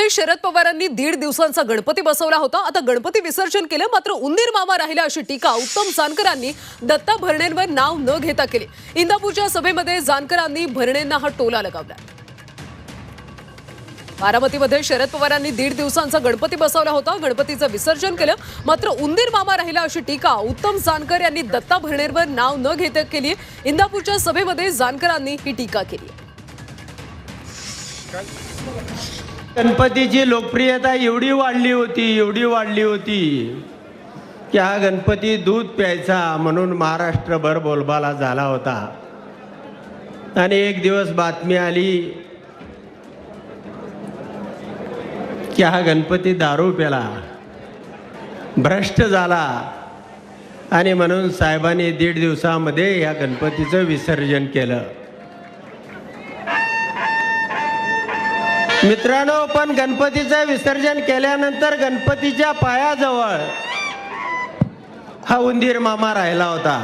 साहेबांमध्ये शरद पवारांनी 1.5 दिवसांचा गणपती बसवला होता। आता गणपती विसर्जन केलं, मात्र उंदीर मामा राहिला अशी टीका उत्तम जानकरांनी दत्ता भरणेंवर नाव न घेता केली। इंदापूरच्या सभेमध्ये जानकरांनी भरणेंना हा टोला लगावला। बारामतीमध्ये शरद पवारांनी 1.5 दिवसांचा गणपती बसवला होता, गणपतीचं विसर्जन केलं, मात्र उंदीर मामा राहिला अशी टीका उत्तम जानकर यांनी दत्ता भरणेंवर नाव न घेता केली। इंदापूरच्या सभेमध्ये जानकरांनी ही टीका केली। गणपतीची लोकप्रियता एवढी वाढली होती की हा गणपती दूध प्यायचा म्हणून महाराष्ट्रभर बोलबाला झाला होता। आणि एक दिवस बातमी आली की हा गणपती दारू प्याला, भ्रष्ट झाला, आणि म्हणून साहेबांनी 1.5 दिवसामध्ये या गणपतीचं विसर्जन केलं। मित्रांनो, पण गणपतीचं विसर्जन केल्यानंतर गणपतीच्या पायाजवळ हा उंदीर मामा राहिला होता।